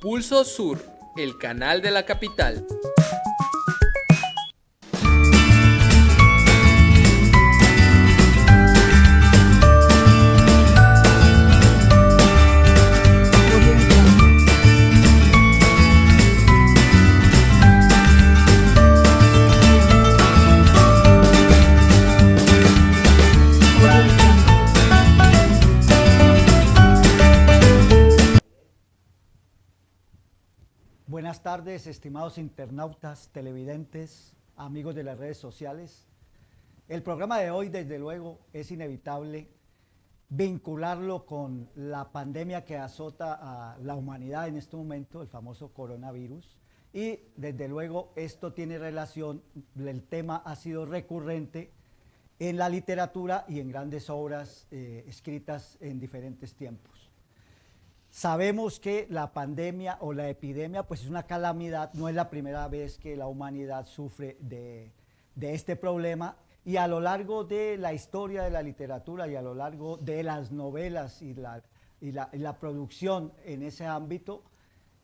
Pulso Sur, el canal de la capital. Buenas tardes, estimados internautas, televidentes, amigos de las redes sociales. El programa de hoy, desde luego, es inevitable vincularlo con la pandemia que azota a la humanidad en este momento, el famoso coronavirus. Y desde luego esto tiene relación, el tema ha sido recurrente en la literatura y en grandes obras escritas en diferentes tiempos. Sabemos que la pandemia o la epidemia pues es una calamidad, no es la primera vez que la humanidad sufre de este problema, y a lo largo de la historia de la literatura y a lo largo de las novelas y la producción en ese ámbito,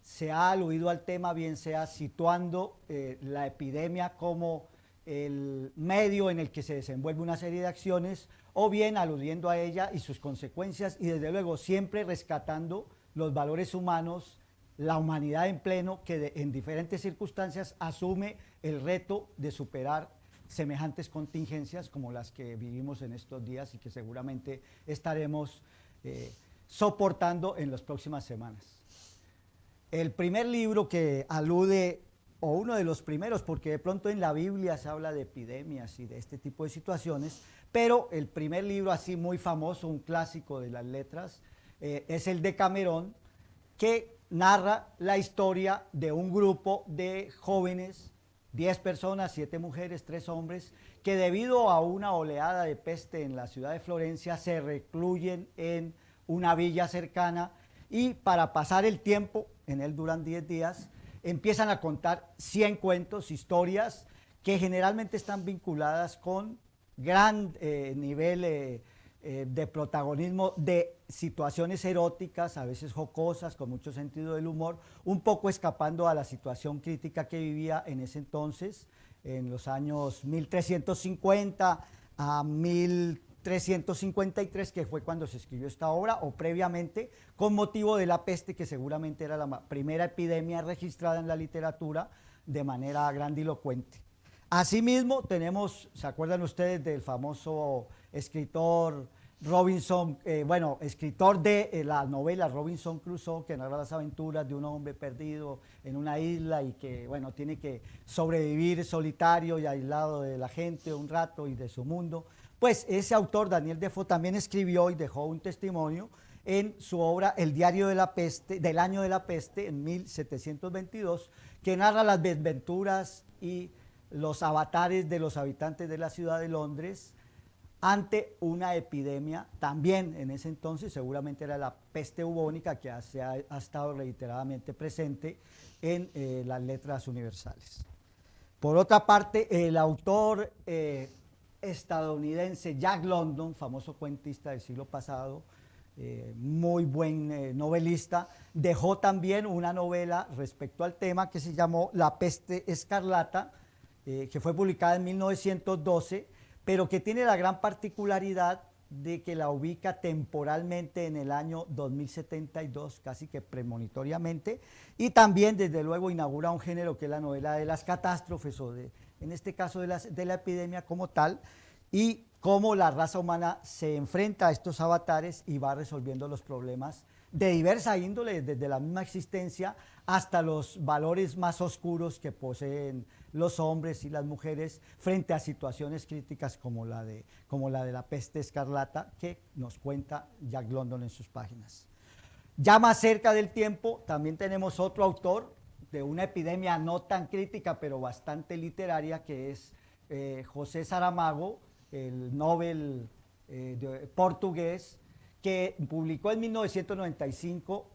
se ha aludido al tema, bien sea situando la epidemia como el medio en el que se desenvuelve una serie de acciones, o bien aludiendo a ella y sus consecuencias, y desde luego siempre rescatando los valores humanos, la humanidad en pleno, que en diferentes circunstancias asume el reto de superar semejantes contingencias como las que vivimos en estos días y que seguramente estaremos soportando en las próximas semanas. El primer libro que alude, o uno de los primeros, porque de pronto en la Biblia se habla de epidemias y de este tipo de situaciones, pero el primer libro así muy famoso, un clásico de las letras, es el Decamerón, que narra la historia de un grupo de jóvenes, 10 personas, 7 mujeres, 3 hombres, que debido a una oleada de peste en la ciudad de Florencia se recluyen en una villa cercana, y para pasar el tiempo, en él duran 10 días, empiezan a contar 100 cuentos, historias que generalmente están vinculadas con gran nivel de protagonismo, de situaciones eróticas, a veces jocosas, con mucho sentido del humor, un poco escapando a la situación crítica que vivía en ese entonces, en los años 1350 a 1353, que fue cuando se escribió esta obra, o previamente, con motivo de la peste, que seguramente era la primera epidemia registrada en la literatura de manera grandilocuente. Asimismo, tenemos, ¿se acuerdan ustedes del famoso escritor Robinson, escritor de la novela Robinson Crusoe, que narra las aventuras de un hombre perdido en una isla y que, bueno, tiene que sobrevivir solitario y aislado de la gente un rato y de su mundo? Pues ese autor, Daniel Defoe, también escribió y dejó un testimonio en su obra El diario de la peste, del año de la peste, en 1722, que narra las desventuras y los avatares de los habitantes de la ciudad de Londres ante una epidemia, también en ese entonces seguramente era la peste bubónica, que ha estado reiteradamente presente en las letras universales. Por otra parte, el autor estadounidense Jack London, famoso cuentista del siglo pasado, muy buen novelista, dejó también una novela respecto al tema que se llamó La peste escarlata, que fue publicada en 1912, pero que tiene la gran particularidad de que la ubica temporalmente en el año 2072, casi que premonitoriamente, y también desde luego inaugura un género que es la novela de las catástrofes, o en este caso de la epidemia como tal, y cómo la raza humana se enfrenta a estos avatares y va resolviendo los problemas de diversa índole, desde la misma existencia hasta los valores más oscuros que poseen los hombres y las mujeres frente a situaciones críticas como la de la peste escarlata, que nos cuenta Jack London en sus páginas. Ya más cerca del tiempo también tenemos otro autor de una epidemia no tan crítica pero bastante literaria, que es José Saramago, el Nobel portugués, que publicó en 1995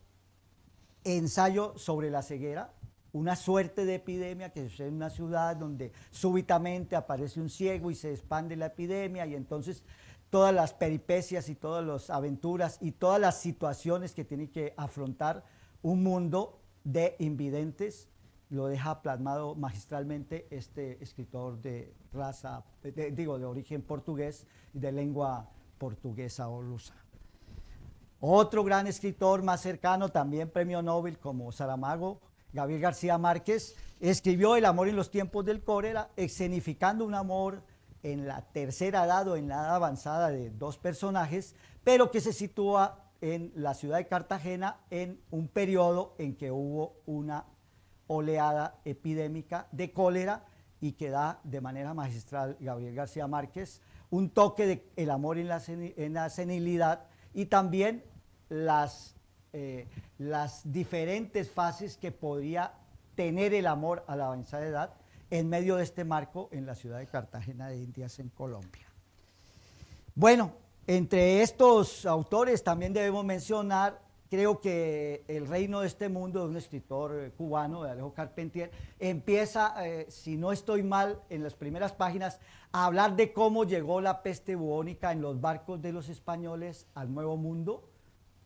Ensayo sobre la ceguera, una suerte de epidemia que sucede en una ciudad donde súbitamente aparece un ciego y se expande la epidemia, y entonces todas las peripecias y todas las aventuras y todas las situaciones que tiene que afrontar un mundo de invidentes. Lo deja plasmado magistralmente este escritor de raza, de origen portugués y de lengua portuguesa o lusa. Otro gran escritor más cercano, también premio Nobel como Saramago, Gabriel García Márquez, escribió El amor en los tiempos del cólera, escenificando un amor en la tercera edad o en la edad avanzada de dos personajes, pero que se sitúa en la ciudad de Cartagena en un periodo en que hubo una oleada epidémica de cólera y que da de manera magistral Gabriel García Márquez un toque de el amor en la senilidad y también las diferentes fases que podría tener el amor a la avanzada edad en medio de este marco en la ciudad de Cartagena de Indias, en Colombia. Bueno, entre estos autores también debemos mencionar, creo que El reino de este mundo, de un escritor cubano, de Alejo Carpentier, empieza, si no estoy mal, en las primeras páginas, a hablar de cómo llegó la peste bubónica en los barcos de los españoles al Nuevo Mundo,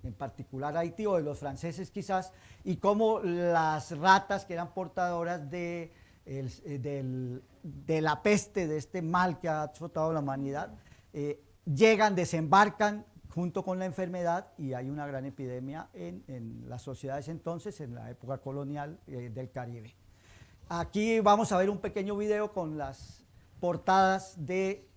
en particular a Haití, o de los franceses quizás, y cómo las ratas que eran portadoras de la peste, de este mal que ha azotado la humanidad, llegan, desembarcan junto con la enfermedad y hay una gran epidemia en las sociedades entonces, en la época colonial del Caribe. Aquí vamos a ver un pequeño video con las portadas de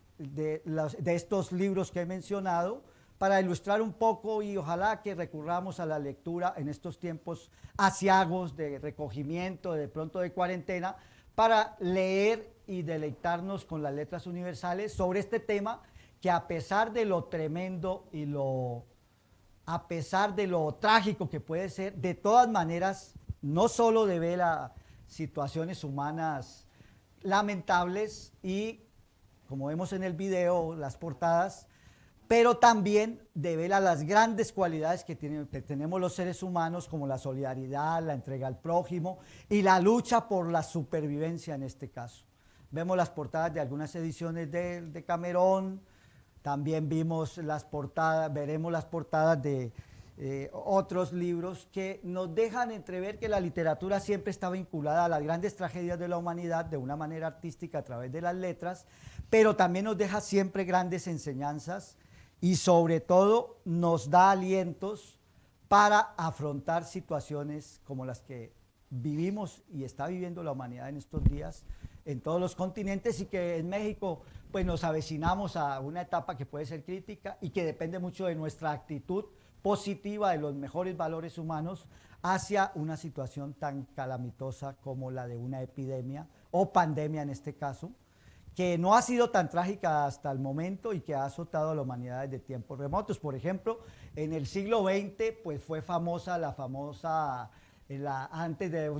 estos libros que he mencionado para ilustrar un poco y ojalá que recurramos a la lectura en estos tiempos aciagos de recogimiento, de pronto de cuarentena, para leer y deleitarnos con las letras universales sobre este tema que a pesar de lo tremendo y a pesar de lo trágico que puede ser, de todas maneras no solo devela situaciones humanas lamentables y, como vemos en el video, las portadas, pero también devela las grandes cualidades que tenemos los seres humanos, como la solidaridad, la entrega al prójimo y la lucha por la supervivencia en este caso. Vemos las portadas de algunas ediciones de Camerón, también veremos las portadas de otros libros que nos dejan entrever que la literatura siempre está vinculada a las grandes tragedias de la humanidad de una manera artística a través de las letras, pero también nos deja siempre grandes enseñanzas y sobre todo nos da alientos para afrontar situaciones como las que vivimos y está viviendo la humanidad en estos días en todos los continentes y que en México pues nos avecinamos a una etapa que puede ser crítica y que depende mucho de nuestra actitud positiva, de los mejores valores humanos hacia una situación tan calamitosa como la de una epidemia o pandemia en este caso, que no ha sido tan trágica hasta el momento y que ha azotado a la humanidad desde tiempos remotos. Por ejemplo, en el siglo XX pues fue famosa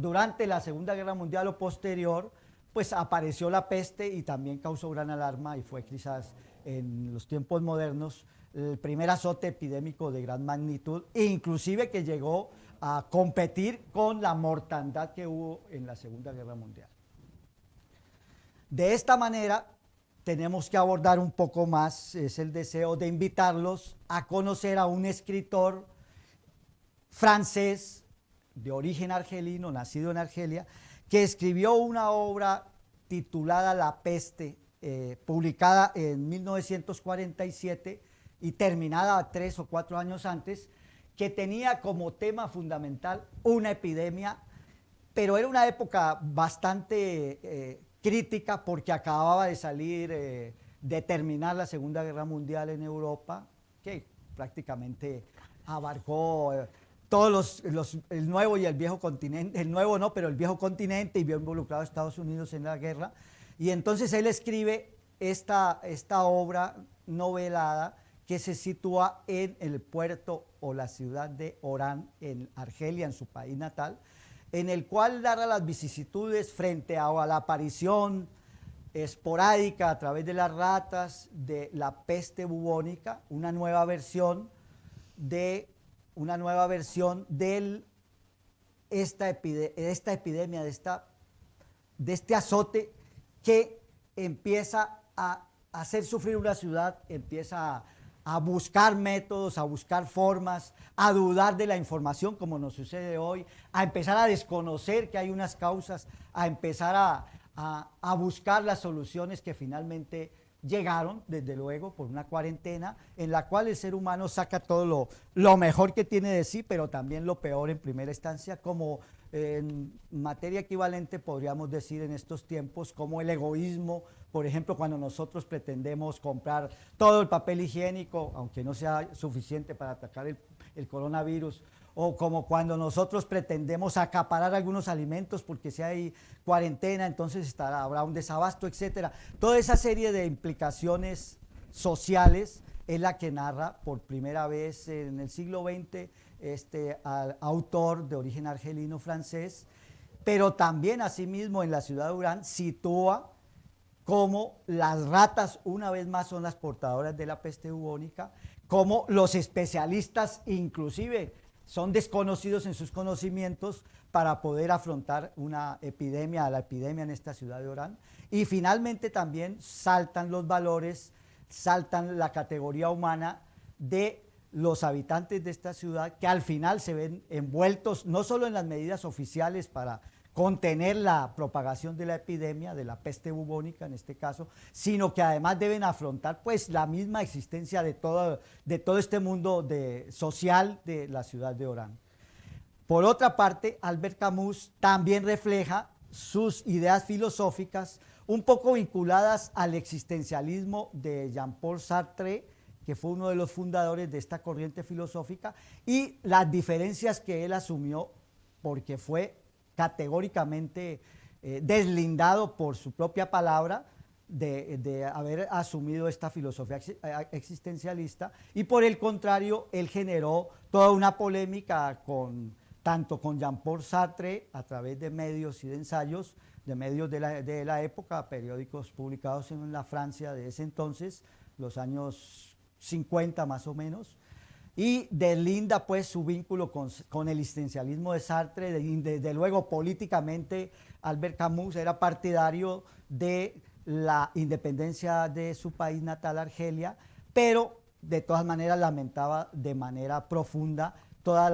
durante la Segunda Guerra Mundial o posterior, pues apareció la peste y también causó gran alarma y fue quizás en los tiempos modernos el primer azote epidémico de gran magnitud e inclusive que llegó a competir con la mortandad que hubo en la Segunda Guerra Mundial. De esta manera tenemos que abordar un poco más, es el deseo de invitarlos a conocer a un escritor francés de origen argelino, nacido en Argelia, que escribió una obra titulada La peste, publicada en 1947 y terminada 3 o 4 años antes, que tenía como tema fundamental una epidemia, pero era una época bastante crítica porque acababa de salir, de terminar la Segunda Guerra Mundial en Europa, que prácticamente abarcó todos el nuevo y el viejo continente, el nuevo no, pero el viejo continente, y vio involucrado a Estados Unidos en la guerra. Y entonces él escribe esta obra novelada que se sitúa en el puerto o la ciudad de Orán, en Argelia, en su país natal, en el cual narra las vicisitudes frente a la aparición esporádica a través de las ratas de la peste bubónica, una nueva versión de esta epidemia, de este azote que empieza a hacer sufrir una ciudad, empieza a a buscar métodos, a buscar formas, a dudar de la información como nos sucede hoy, a empezar a desconocer que hay unas causas, a empezar a buscar las soluciones que finalmente llegaron, desde luego, por una cuarentena en la cual el ser humano saca todo lo mejor que tiene de sí, pero también lo peor en primera instancia, como en materia equivalente podríamos decir en estos tiempos, como el egoísmo, por ejemplo, cuando nosotros pretendemos comprar todo el papel higiénico, aunque no sea suficiente para atacar el coronavirus, o como cuando nosotros pretendemos acaparar algunos alimentos porque si hay cuarentena, entonces habrá un desabasto, etcétera. Toda esa serie de implicaciones sociales es la que narra por primera vez en el siglo XX este autor de origen argelino-francés, pero también asimismo en la ciudad de Orán sitúa cómo las ratas una vez más son las portadoras de la peste bubónica, cómo los especialistas inclusive son desconocidos en sus conocimientos para poder afrontar la epidemia en esta ciudad de Orán. Y finalmente también saltan los valores, saltan la categoría humana de los habitantes de esta ciudad, que al final se ven envueltos no solo en las medidas oficiales para contener la propagación de la epidemia, de la peste bubónica en este caso, sino que además deben afrontar pues la misma existencia de todo este mundo social de la ciudad de Orán. Por otra parte, Albert Camus también refleja sus ideas filosóficas un poco vinculadas al existencialismo de Jean-Paul Sartre, que fue uno de los fundadores de esta corriente filosófica, y las diferencias que él asumió porque fue categóricamente deslindado por su propia palabra de haber asumido esta filosofía existencialista, y por el contrario, él generó toda una polémica tanto con Jean-Paul Sartre a través de medios y de ensayos, de medios de la época, periódicos publicados en la Francia de ese entonces, los años 50 más o menos, y deslinda pues su vínculo con el existencialismo de Sartre. Desde luego políticamente Albert Camus era partidario de la independencia de su país natal, Argelia, pero de todas maneras lamentaba de manera profunda toda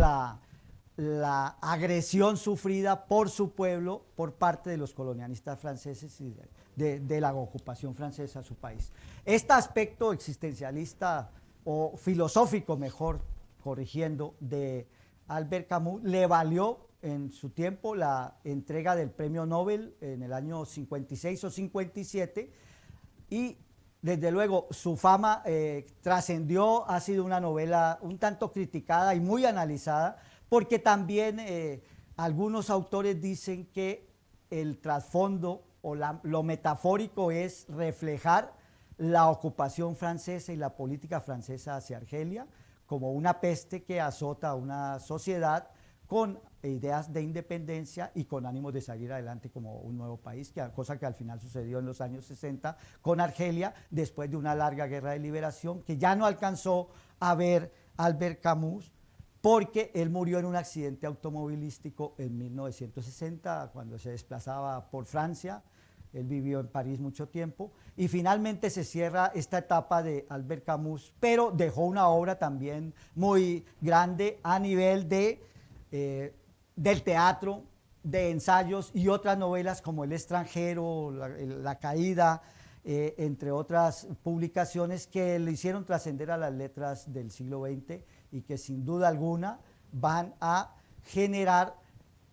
la agresión sufrida por su pueblo por parte de los colonialistas franceses y de la ocupación francesa a su país. Este aspecto existencialista o filosófico, mejor corrigiendo, de Albert Camus le valió en su tiempo la entrega del premio Nobel en el año 56 o 57, y desde luego su fama trascendió, ha sido una novela un tanto criticada y muy analizada, porque también algunos autores dicen que el trasfondo o lo metafórico es reflejar la ocupación francesa y la política francesa hacia Argelia como una peste que azota a una sociedad con ideas de independencia y con ánimos de salir adelante como un nuevo país, cosa que al final sucedió en los años 60 con Argelia, después de una larga guerra de liberación que ya no alcanzó a ver Albert Camus, porque él murió en un accidente automovilístico en 1960, cuando se desplazaba por Francia. Él vivió en París mucho tiempo, y finalmente se cierra esta etapa de Albert Camus, pero dejó una obra también muy grande a nivel del teatro, de ensayos y otras novelas como El extranjero, La caída, entre otras publicaciones que le hicieron trascender a las letras del siglo XX y que sin duda alguna van a generar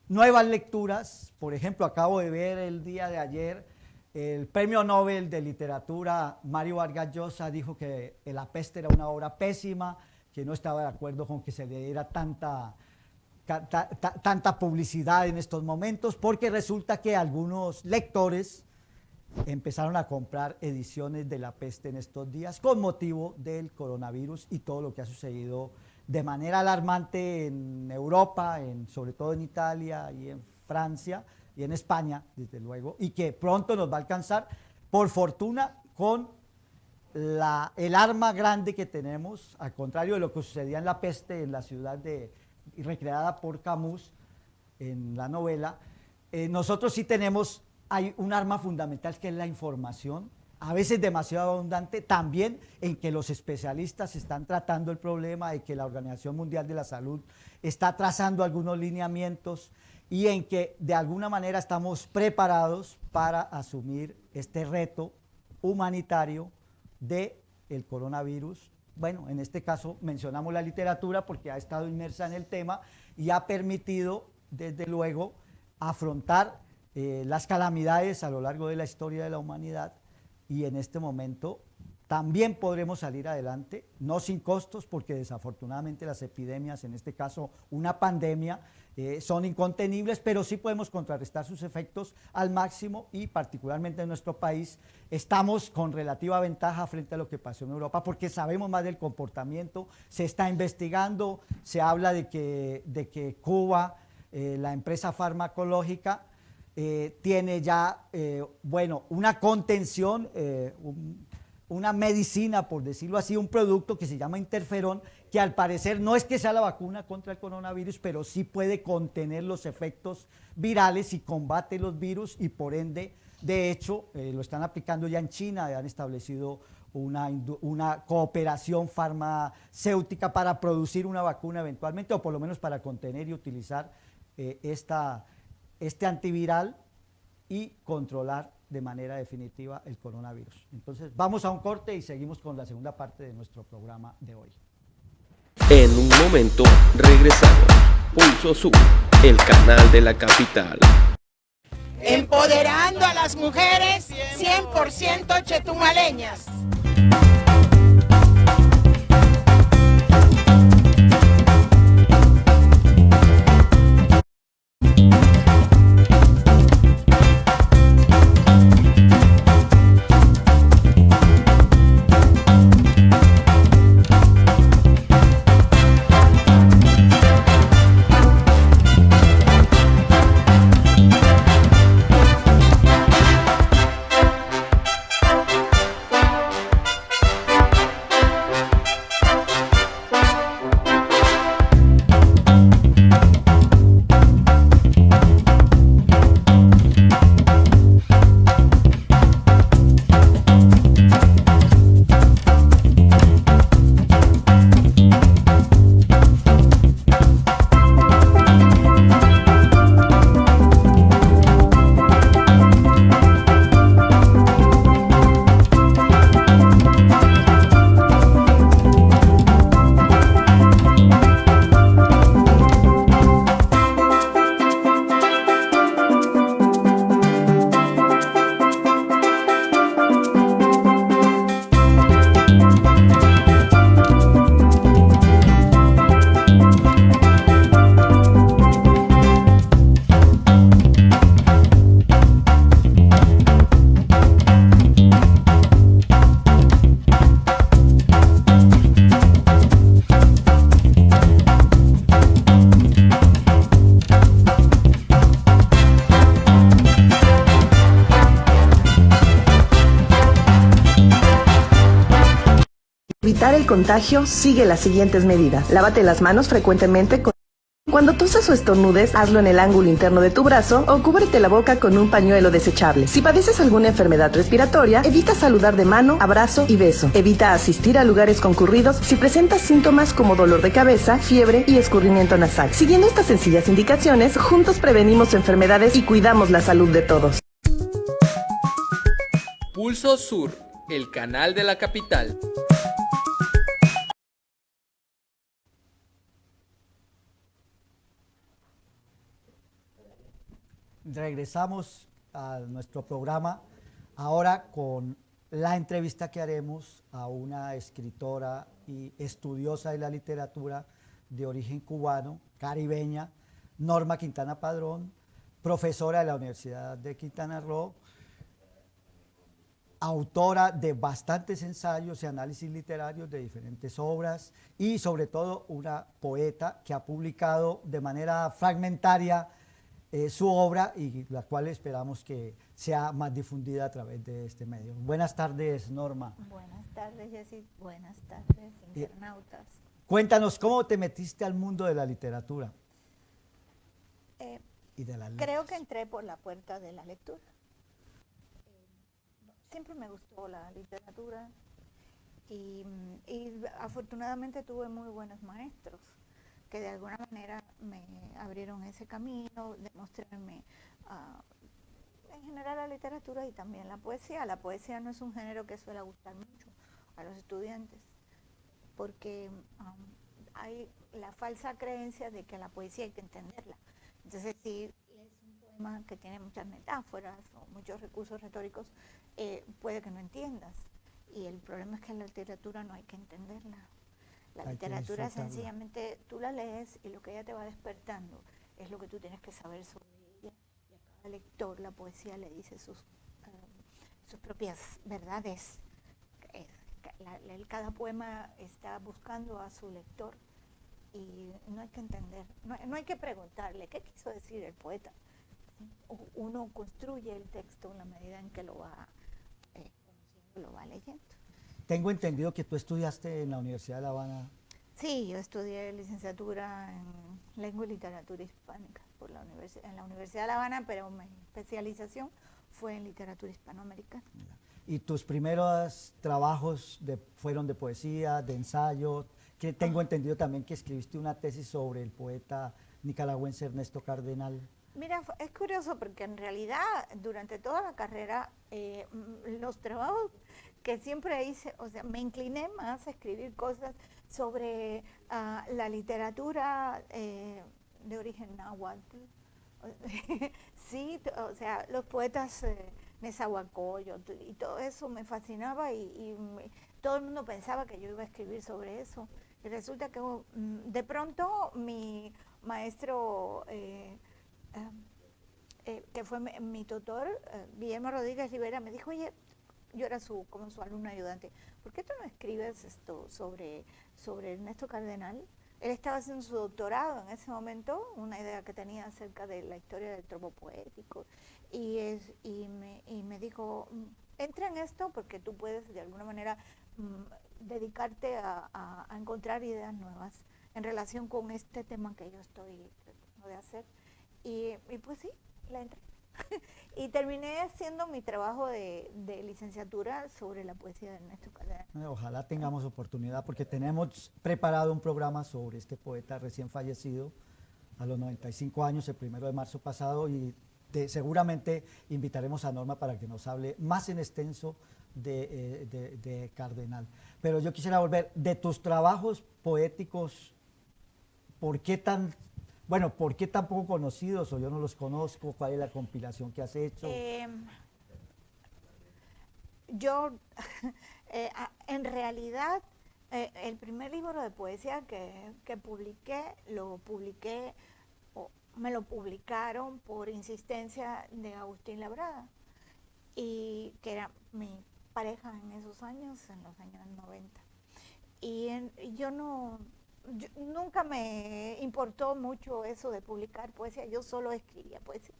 nuevas lecturas. Por ejemplo, acabo de ver el día de ayer el premio Nobel de Literatura, Mario Vargas Llosa, dijo que La peste era una obra pésima, que no estaba de acuerdo con que se le diera tanta publicidad en estos momentos, porque resulta que algunos lectores empezaron a comprar ediciones de La peste en estos días con motivo del coronavirus y todo lo que ha sucedido de manera alarmante en Europa, sobre todo en Italia y en Francia y en España, desde luego, y que pronto nos va a alcanzar, por fortuna, con el arma grande que tenemos, al contrario de lo que sucedía en La peste, en la ciudad recreada por Camus en la novela. Nosotros sí hay un arma fundamental, que es la información, a veces demasiado abundante, también en que los especialistas están tratando el problema, y que la Organización Mundial de la Salud está trazando algunos lineamientos, y en que de alguna manera estamos preparados para asumir este reto humanitario del coronavirus. Bueno, en este caso mencionamos la literatura porque ha estado inmersa en el tema y ha permitido, desde luego, afrontar las calamidades a lo largo de la historia de la humanidad, y en este momento también podremos salir adelante, no sin costos, porque desafortunadamente las epidemias, en este caso una pandemia, son incontenibles, pero sí podemos contrarrestar sus efectos al máximo, y particularmente en nuestro país estamos con relativa ventaja frente a lo que pasó en Europa, porque sabemos más del comportamiento, se está investigando, se habla de que Cuba, la empresa farmacológica, tiene ya, bueno, una contención, una medicina, por decirlo así, un producto que se llama interferón, que al parecer no es que sea la vacuna contra el coronavirus, pero sí puede contener los efectos virales y combate los virus, y por ende, de hecho, lo están aplicando ya en China, han establecido una cooperación farmacéutica para producir una vacuna eventualmente, o por lo menos para contener y utilizar este antiviral y controlar de manera definitiva el coronavirus. Entonces, vamos a un corte y seguimos con la segunda parte de nuestro programa de hoy. En un momento regresamos. Pulso Sur, el canal de la capital. Empoderando a las mujeres 100% chetumaleñas. Evitar el contagio, sigue las siguientes medidas. Lávate las manos frecuentemente con... Cuando tosas o estornudes, hazlo en el ángulo interno de tu brazo o cúbrete la boca con un pañuelo desechable. Si padeces alguna enfermedad respiratoria, evita saludar de mano, abrazo y beso. Evita asistir a lugares concurridos si presentas síntomas como dolor de cabeza, fiebre y escurrimiento nasal. Siguiendo estas sencillas indicaciones, juntos prevenimos enfermedades y cuidamos la salud de todos. Pulso Sur, el canal de la capital. Regresamos a nuestro programa ahora con la entrevista que haremos a una escritora y estudiosa de la literatura de origen cubano, caribeña, Norma Quintana Padrón, profesora de la Universidad de Quintana Roo, autora de bastantes ensayos y análisis literarios de diferentes obras, y sobre todo una poeta que ha publicado de manera fragmentaria su obra, y la cual esperamos que sea más difundida a través de este medio. Buenas tardes, Norma. Buenas tardes, Jessy. Buenas tardes, internautas. Cuéntanos, ¿cómo te metiste al mundo de la literatura? Y de las letras. Creo que entré por la puerta de la lectura. siempre me gustó la literatura y afortunadamente tuve muy buenos maestros que de alguna manera me abrieron ese camino de mostrarme en general la literatura y también la poesía. La poesía no es un género que suele gustar mucho a los estudiantes porque hay la falsa creencia de que la poesía hay que entenderla. Entonces, si lees un poema que tiene muchas metáforas o muchos recursos retóricos, puede que no entiendas. Y el problema es que la literatura no hay que entenderla. La literatura sencillamente tú la lees y lo que ella te va despertando es lo que tú tienes que saber sobre ella. Y a cada lector la poesía le dice sus propias verdades. Cada poema está buscando a su lector y no hay que entender, no hay que preguntarle qué quiso decir el poeta. Uno construye el texto en la medida en que lo va conociendo, lo va leyendo. Tengo entendido que tú estudiaste en la Universidad de La Habana. Sí, yo estudié licenciatura en Lengua y Literatura Hispánica en la Universidad de La Habana, pero mi especialización fue en literatura hispanoamericana. ¿Y tus primeros trabajos fueron de poesía, de ensayo? Que tengo entendido también que escribiste una tesis sobre el poeta nicaragüense Ernesto Cardenal. Mira, es curioso porque en realidad durante toda la carrera los trabajos que siempre hice, o sea, me incliné más a escribir cosas sobre la literatura de origen náhuatl. Sí, o sea, los poetas Nezahualcóyotl y todo eso me fascinaba y todo el mundo pensaba que yo iba a escribir sobre eso. Y resulta que de pronto mi maestro que fue mi tutor, Guillermo Rodríguez Rivera, me dijo, oye, yo era como su alumna ayudante, ¿por qué tú no escribes esto sobre Ernesto Cardenal? Él estaba haciendo su doctorado en ese momento, una idea que tenía acerca de la historia del tropo poético, y me dijo, entra en esto porque tú puedes de alguna manera dedicarte a encontrar ideas nuevas en relación con este tema que yo estoy tratando de hacer. Y pues sí, la entré. Y terminé haciendo mi trabajo de licenciatura sobre la poesía de Ernesto Cardenal. Ojalá tengamos oportunidad porque tenemos preparado un programa sobre este poeta recién fallecido a los 95 años, el 1 de marzo pasado, y seguramente invitaremos a Norma para que nos hable más en extenso de Cardenal. Pero yo quisiera volver, de tus trabajos poéticos, ¿por qué tan poco conocidos o yo no los conozco? ¿Cuál es la compilación que has hecho? Yo, en realidad, el primer libro de poesía que publiqué, me lo publicaron por insistencia de Agustín Labrada, y que era mi pareja en esos años, en los años 90. Yo nunca me importó mucho eso de publicar poesía, yo solo escribía poesía.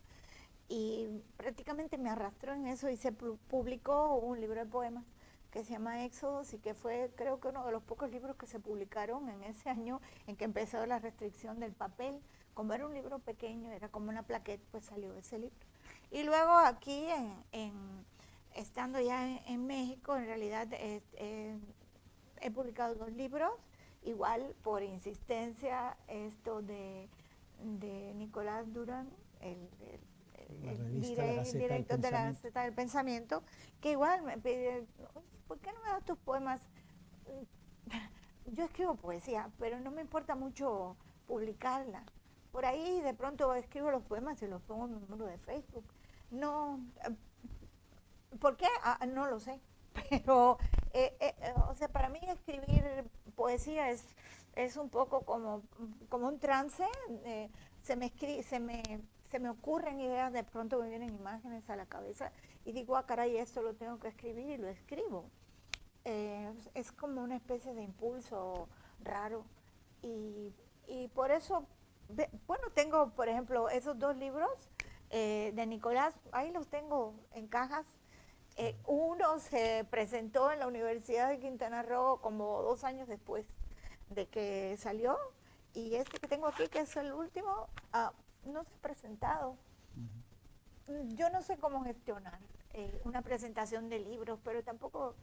Y prácticamente me arrastró en eso y se publicó un libro de poemas que se llama Éxodos y que fue, creo que uno de los pocos libros que se publicaron en ese año en que empezó la restricción del papel. Como era un libro pequeño, era como una plaqueta, pues salió ese libro. Y luego aquí, estando ya en México, en realidad he publicado 2 libros, igual por insistencia, esto de Nicolás Durán, el director de la Gaceta del Pensamiento, que igual me pide, ¿por qué no me das tus poemas? Yo escribo poesía, pero no me importa mucho publicarla. Por ahí de pronto escribo los poemas y los pongo en mi muro de Facebook. No, ¿por qué? No lo sé. Pero, o sea, para mí escribir poesía es un poco como un trance. Se me ocurren ideas, de pronto me vienen imágenes a la cabeza y digo, caray, esto lo tengo que escribir y lo escribo. Es como una especie de impulso raro y por eso, bueno, tengo, por ejemplo, esos 2 libros de Nicolás, ahí los tengo en cajas. Uno se presentó en la Universidad de Quintana Roo como 2 años después de que salió, y este que tengo aquí, que es el último, no se ha presentado. Yo no sé cómo gestionar una presentación de libros, pero tampoco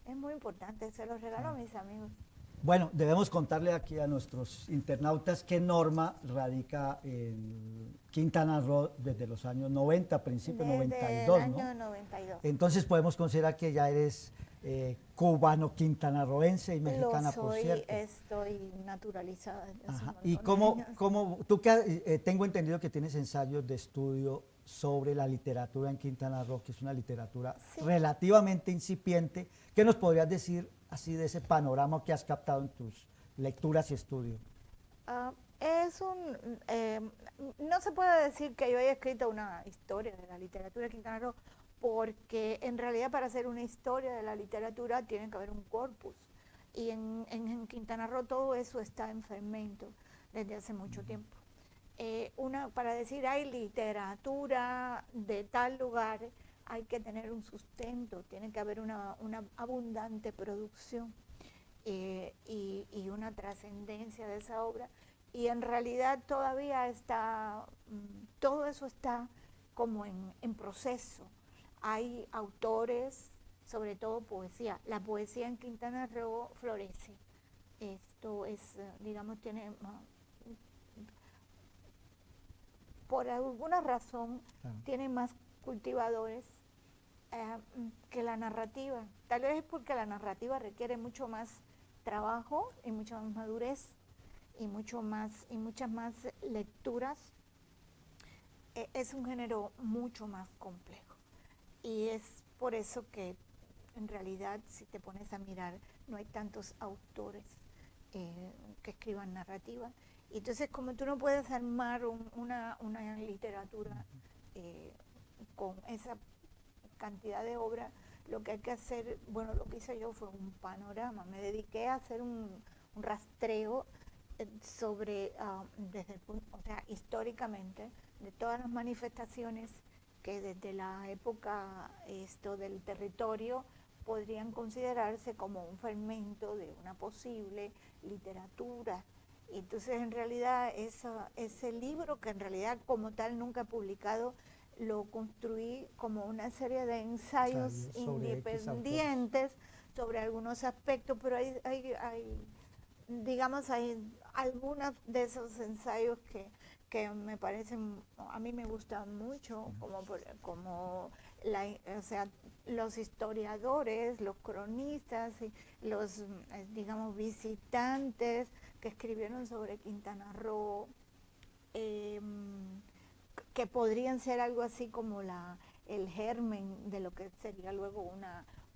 es muy importante, se los regalo a mis amigos. Bueno, debemos contarle aquí a nuestros internautas que Norma radica en Quintana Roo desde los años 90, principios Desde 92, el ¿no? año 92. Entonces podemos considerar que ya eres cubano-quintanarroense y mexicana, Lo por soy, cierto. estoy naturalizada desde hace un Ajá. ¿Y montón de años. tú tengo entendido que tienes ensayos de estudio sobre la literatura en Quintana Roo, que es una literatura Sí. relativamente incipiente? ¿Qué nos podrías decir así de ese panorama que has captado en tus lecturas y estudios? No se puede decir que yo haya escrito una historia de la literatura de Quintana Roo, porque en realidad para hacer una historia de la literatura tiene que haber un corpus. Y en Quintana Roo todo eso está en fermento desde hace mucho tiempo. Para decir hay literatura de tal lugar, hay que tener un sustento, tiene que haber una abundante producción y una trascendencia de esa obra. Y en realidad todavía todo eso está como en proceso. Hay autores, sobre todo poesía. La poesía en Quintana Roo florece. Esto es, digamos, por alguna razón, Claro. tiene más cultivadores que la narrativa. Tal vez es porque la narrativa requiere mucho más trabajo y mucha más madurez y muchas más lecturas. Es un género mucho más complejo. Y es por eso que en realidad, si te pones a mirar, no hay tantos autores que escriban narrativa. Y entonces, como tú no puedes armar una literatura con esa cantidad de obra, lo que hay que hacer, bueno, lo que hice yo fue un panorama. Me dediqué a hacer un rastreo sobre, históricamente, de todas las manifestaciones que desde la época del territorio podrían considerarse como un fermento de una posible literatura. Y entonces en realidad ese libro, que en realidad como tal nunca he publicado, lo construí como una serie de ensayos independientes sobre algunos aspectos, pero hay algunos de esos ensayos que me parecen, a mí me gustan mucho, como los historiadores, los cronistas, y los, digamos, visitantes que escribieron sobre Quintana Roo, que podrían ser algo así como el germen de lo que sería luego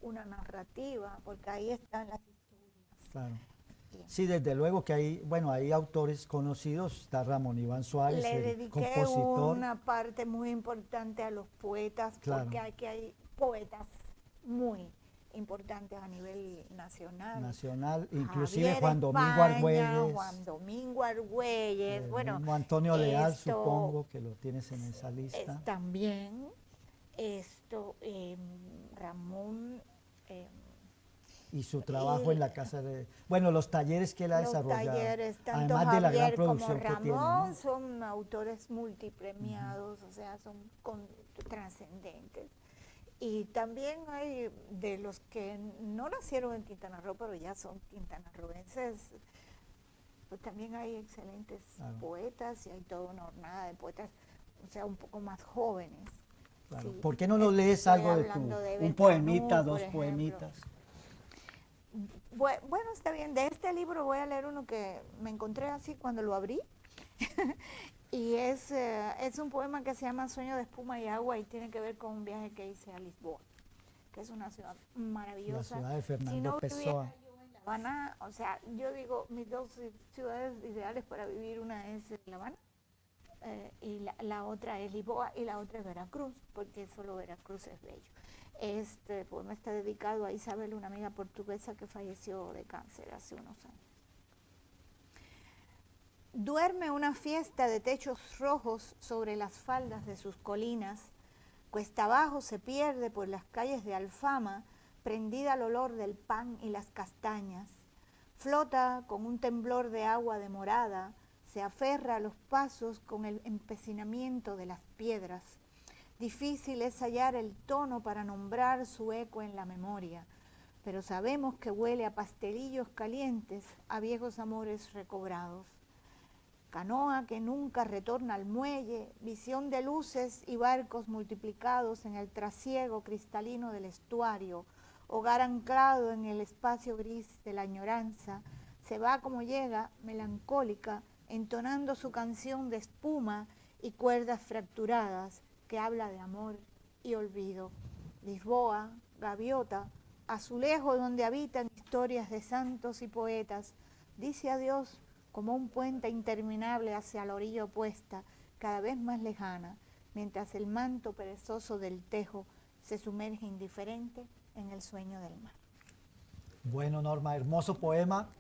una narrativa, porque ahí están las historias. Claro. Sí, desde luego que hay autores conocidos, está Ramón Iván Suárez, Le el dediqué compositor. una parte muy importante a los poetas, Claro. porque hay poetas muy importantes a nivel nacional. Inclusive Javier Juan Domingo España, Argüelles, Juan Domingo Argüelles, el bueno, mismo Antonio Leal, esto supongo que lo tienes en esa lista. también, Ramón, Y su trabajo en la casa bueno, los talleres que él ha los desarrollado, talleres, tanto además de la gran Javier como producción que Ramón, tiene, ¿no? son autores multipremiados, o sea, son trascendentes. Y también hay de los que no nacieron en Quintana Roo, pero ya son quintanarroenses, pues también hay excelentes poetas y hay toda una jornada de poetas, o sea, un poco más jóvenes. Claro. Sí. ¿Por qué no nos lees Estoy algo de hablando de un Bertanú, poemita, por dos ejemplo. poemitas? Bueno, está bien. De este libro voy a leer uno que me encontré así cuando lo abrí. Y es un poema que se llama Sueño de espuma y agua y tiene que ver con un viaje que hice a Lisboa, que es una ciudad maravillosa. La ciudad de Fernando si no Pessoa. viviera yo en La Habana, o sea, yo digo, mis dos ciudades ideales para vivir, una es La Habana y la otra es Lisboa y la otra es Veracruz, porque solo Veracruz es bello. Este poema está dedicado a Isabel, una amiga portuguesa que falleció de cáncer hace unos años. Duerme una fiesta de techos rojos sobre las faldas de sus colinas, cuesta abajo se pierde por las calles de Alfama, prendida al olor del pan y las castañas. Flota con un temblor de agua demorada, se aferra a los pasos con el empecinamiento de las piedras. Difícil es hallar el tono para nombrar su eco en la memoria, pero sabemos que huele a pastelillos calientes, a viejos amores recobrados. Canoa que nunca retorna al muelle, visión de luces y barcos multiplicados en el trasiego cristalino del estuario, hogar anclado en el espacio gris de la añoranza, se va como llega, melancólica, entonando su canción de espuma y cuerdas fracturadas que habla de amor y olvido. Lisboa, gaviota, azulejo donde habitan historias de santos y poetas, dice adiós como un puente interminable hacia la orilla opuesta, cada vez más lejana, mientras el manto perezoso del tejo se sumerge indiferente en el sueño del mar. Bueno, Norma, hermoso poema.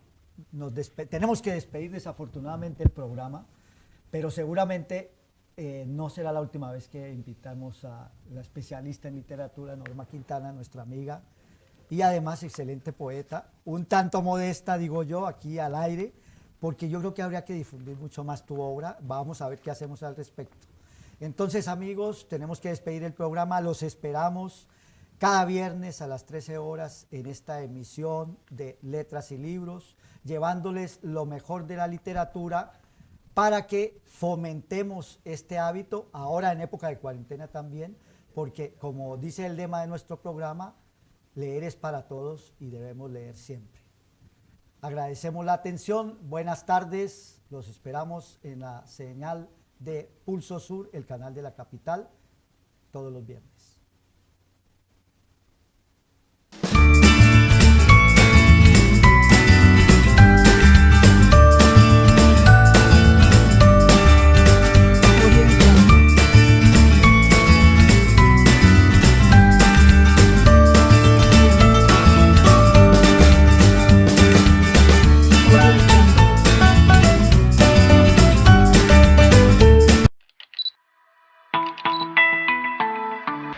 Tenemos que despedir desafortunadamente el programa, pero seguramente no será la última vez que invitamos a la especialista en literatura, Norma Quintana, nuestra amiga, y además excelente poeta, un tanto modesta, digo yo, aquí al aire, porque yo creo que habría que difundir mucho más tu obra. Vamos a ver qué hacemos al respecto. Entonces, amigos, tenemos que despedir el programa. Los esperamos cada viernes a las 13 horas en esta emisión de Letras y Libros, llevándoles lo mejor de la literatura para que fomentemos este hábito, ahora en época de cuarentena también, porque como dice el lema de nuestro programa, leer es para todos y debemos leer siempre. Agradecemos la atención, buenas tardes, los esperamos en la señal de Pulso Sur, el canal de la capital, todos los viernes.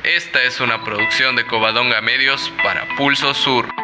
Esta es una producción de Covadonga Medios para Pulso Sur.